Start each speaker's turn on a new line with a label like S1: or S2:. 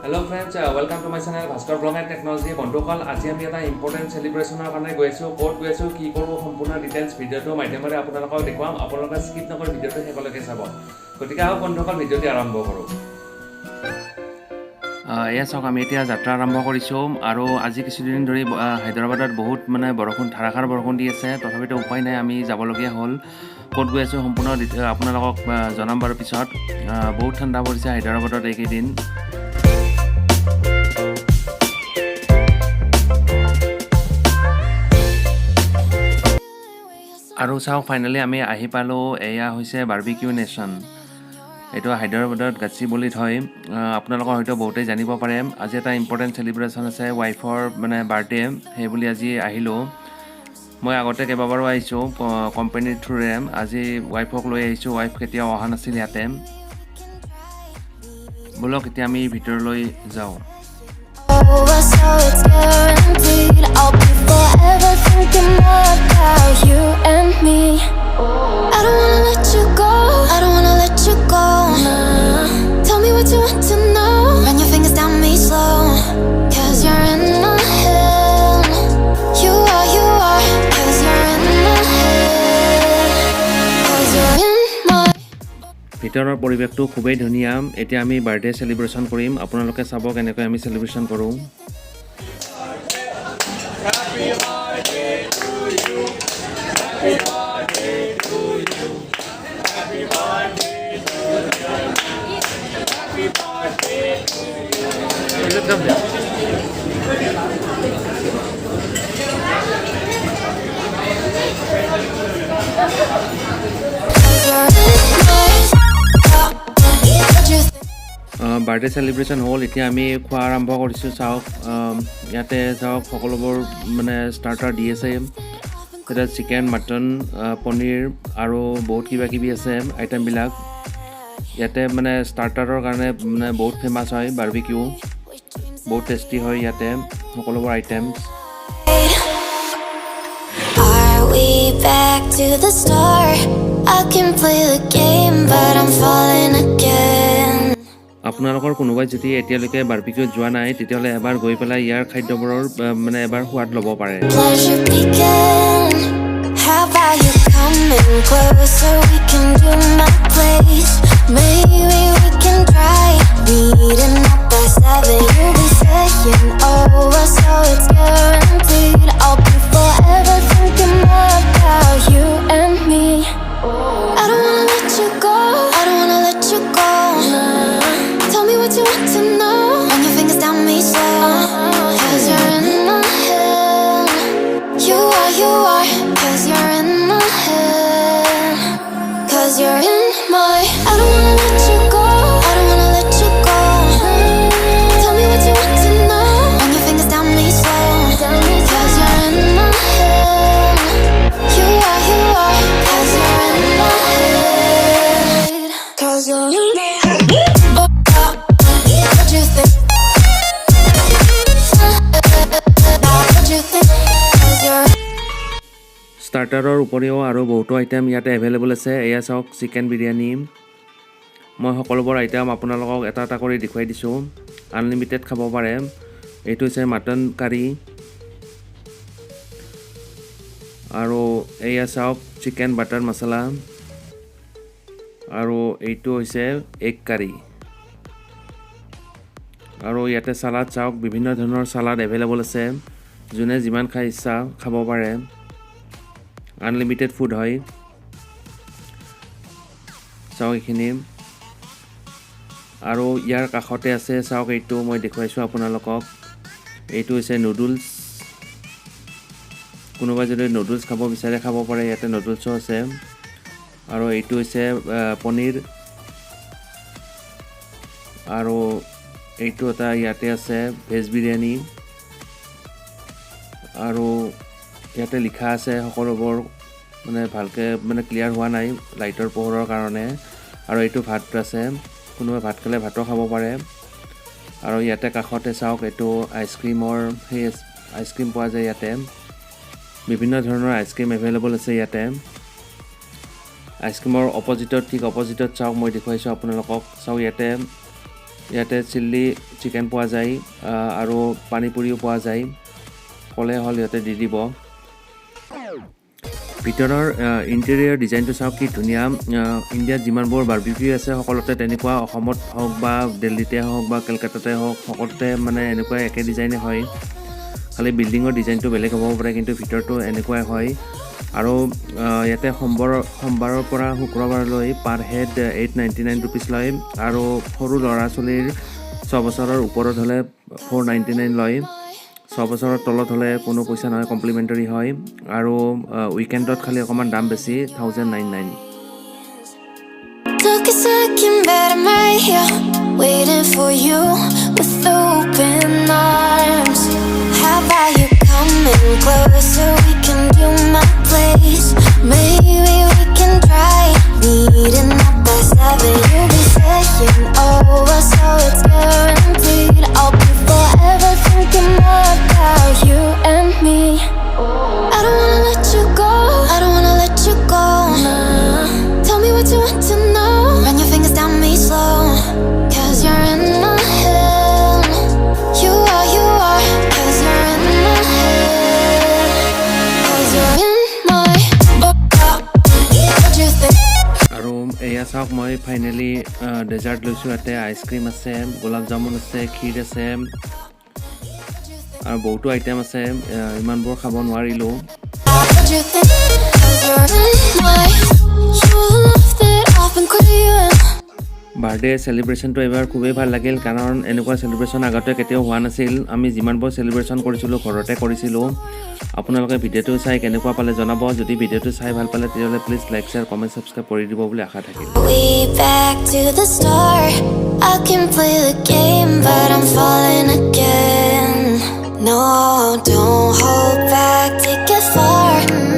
S1: Hello friends, welcome to my channel Bhaskar Vlogs and Technology. বন্ধুসকল আজি আমি এটা ইম্পৰ্টেন্ট সেলিব্ৰেচনৰ কাৰণে গৈছো ক'ত গৈছো কি কৰো সম্পূৰ্ণ ডিটেইলছ ভিডিওটো মাধ্যমেৰে আপোনালোকক দেখুৱাম আপোনালোকে স্কিপ নকৰি ভিডিওটো শেষলৈকে চাব গতিকে আহক বন্ধুসকল ভিডিওটি আৰম্ভ কৰো এয়া চাওক আমি এতিয়া যাত্ৰা আৰম্ভ কৰিছো আৰু আজি কিছুদিন ধৰি হায়দৰাবাদত বহুত বৰষুণ ধাৰাসাৰ বৰষুণ দি আছে তথাপিতো উপায় নাই আমি যাবলগীয়া হ'ল ক'ত গৈ আছো সম্পূৰ্ণ আপোনালোকক জনাম বাৰু পিছত বহুত ঠাণ্ডা পৰিছে হায়দৰাবাদত এইকেইদিন আৰু চাও ফাইনালি আমি আহি পালো এয়া হৈছে বাৰবিকিউ নেশ্যন এটো হায়দৰাবাদত গাচিবলিত হয় আপোনালোকৰ হয়তো বহুতেই জানিব পাৰে আজি এটা ইম্পৰ্টেন্ট সেলিব্ৰেচন আছে ওয়াইফৰ বাৰ্থডে সেই বুলি আজি আহিলো মই আগতে কেইবাবাৰো আহিছো কোম্পানীৰ থ্ৰুৰে আজি ওয়াইফক লৈ আহিছো ওয়াইফ কেতিয়াও অহা নাছিল ইয়াতে বলক এতিয়া আমি ভিতৰলৈ যাওঁ
S2: So it's guaranteed I'll be forever thinking about you and me I don't wanna let you go I don't wanna let you go Tell me what you want to know Run your fingers down me slow Cause you're in my head You are Cause you're in my head Cause you're in my
S1: ভিতৰৰ পৰিৱেশটো খুবেই ধুনীয়া এতিয়া আমি birthday সেলিব্ৰেচন কৰিম আপোনালোকে চাব কেনেকৈ আমি সেলিব্ৰেচন কৰো Happy birthday to you Happy birthday to you Happy birthday to you Happy birthday to you Is it come there birthday celebration হ'ল এতিয়া আমি খোৱা আৰম্ভ কৰিছো চাওক ইয়াতে চাওক সকলোবোৰ ষ্টাৰ্টাৰ দি আছে এটা চিকেন মটন পনীৰ আৰু বহুত কিবা কিবি আছে আইটেম বিলাক ইয়াতে ষ্টাৰ্টাৰৰ কাৰণে বহুত ফেমাস হয় বাৰবিকিউ বহুত টেষ্টি হয় ইয়াতে সকলোবোৰ items
S2: Are we back to the start? I can play the game but I'm falling again
S1: আপোনালোকৰ কোনোবাই যদি এতিয়ালৈকে বাৰবিকিউ যোৱা নাই তেতিয়াহলে এবাৰ গৈ পেলাই ইয়াৰ খাদ্যবোৰৰ এবাৰ সোৱাদ ল'ব পাৰে
S2: Pleasure began How about you coming closer We can do my place Maybe we can try Meeting up by 7 You'll be saying over So it's guaranteed I'll be forever thinking about you and me I don't wanna let you go I don't wanna let you go Tell me what you want to know Run your fingers down me slow Cause you're in my head You are Cause you're in my head Cause you're in my I don't wanna let you go I don't wanna let you go Tell me what you want to know Run your fingers down me slow Cause you're in my head You are Cause you're in my head Cause you're in my head What you think? What you think? Cause you're
S1: ষ্টাৰ্টাৰৰ উপৰিও আৰু বহুতো item ইয়াতে available আছে এয়া চাওক chicken biryani মই সকলোবোৰ item আপোনালোকক এটা এটা কৰি দেখুৱাই দিছো আনলিমিটেড খাব পাৰে এইটো হৈছে মটন কাৰী আৰু এয়া চাওক চিকেন বাটাৰ মছলা আৰু এইটো হৈছে এগ কাৰী আৰু ইয়াতে সালাড চাওক বিভিন্ন ধৰণৰ সালাড এভেইলেবল আছে যোনে যিমান খাই ইচ্ছা খাব পাৰে আনলিমিটেড ফুড হয় চাওক এইখিনি আৰু ইয়াৰ কাষতে আছে চাওক এইটো মই দেখুৱাইছো আপোনালোকক এইটো হৈছে নুডলছ কোনোবা যদি নুডলছ খাব বিচাৰে খাব পাৰে ইয়াতে নুডলছও আছে আৰু এইটো হৈছে পনীৰ আৰু এইটো এটা ইয়াতে আছে ভেজ বিৰিয়ানী আৰু ইয়াতে লিখা আছে সকলোবোৰ ভালকে ক্লিয়াৰ হোৱা নাই লাইটৰ পোহৰৰ কাৰণে আৰু এইটো ভাত আছে কোনোবা ভাত খালে ভাতও খাব পাৰে আৰু ইয়াতে কাষতে চাওক এইটো আইচক্ৰীমৰ সেই আইচক্ৰীম পোৱা যায় ইয়াতে বিভিন্ন ধৰণৰ আইচক্ৰীম এভেইলেবল আছে ইয়াতে আইচক্ৰীমৰ অপজিটত ঠিক অপজিটত চাওক মই দেখুৱাইছো আপোনালোকক চাওক ইয়াতে ইয়াতে চিল্লি চিকেন পোৱা যায় আৰু পানী পুৰিও পোৱা যায় ক'লে হ'ল ইয়াতে দি দিব ভিতৰৰ ইণ্টেৰিয়ৰ ডিজাইনটো চাওক কি ধুনীয়া ইণ্ডিয়াত যিমানবোৰ বাৰ্বিকিউ আছে সকলোতে তেনেকুৱা অসমত হওক বা দিল্লীতে হওক বা কলকাতাতে হওক সকলোতে মানে এনেকুৱা একে ডিজাইনে হয় খালি বিল্ডিঙৰ ডিজাইনটো বেলেগ হ'ব পাৰে কিন্তু ভিতৰটো এনেকুৱাই হয় আৰু ইয়াতে সোমবাৰৰ পৰা শুক্ৰবাৰলৈ পাৰ হেড 899 ৰুপিজ লয় আৰু সৰু ল'ৰা ছোৱালীৰ 6 বছৰৰ ওপৰত হ'লে 499 লয় 6 বছৰৰ তলত হ'লে কোনো পইচা নহয় কমপ্লিমেণ্টাৰী হয় আৰু উইকেণ্ডত খালি অকণমান দাম বেছি 1099
S2: Took a second, but I'm right here, waiting for you with open arms. How about you coming closer? We can do my place. Maybe we can try meeting up by 7. You'll be saying over, so it's guaranteed. I'll be forever thinking more about you and me. I don't wanna let you go. I don't wanna let you go. Nah. Tell me what you want to know. Run your fingers down me slow. 'Cause you're in my head. You are. 'Cause you're in my head. 'Cause you're in my What you think?
S1: আৰু এয়া চাওক মই finally desert লৈছোঁ ইয়াতে ice cream আছে গোলাপ জামুন আছে ক্ষীৰ আছে আৰু বহুতো আইটেম আছে ইমানবোৰ খাব নোৱাৰিলোঁ
S2: What you think? 'Cause you're in my You left it off and crying.
S1: Birthday চেলিব্ৰেশ্যনটো এবাৰ খুবেই ভাল লাগিল কাৰণ এনেকুৱা চেলিব্ৰেশ্যন আগতে কেতিয়াও হোৱা নাছিল আমি যিমানবোৰ চেলিব্ৰেশ্যন কৰিছিলোঁ ঘৰতে কৰিছিলোঁ আপোনালোকে ভিডিঅ'টো চাই কেনেকুৱা পালে জনাব যদি ভিডিঅ'টো চাই ভাল পালে তেতিয়াহ'লে please like share comment subscribe কৰি দিব বুলি আশা থাকিল
S2: We back to the start. I can play the game, but I'm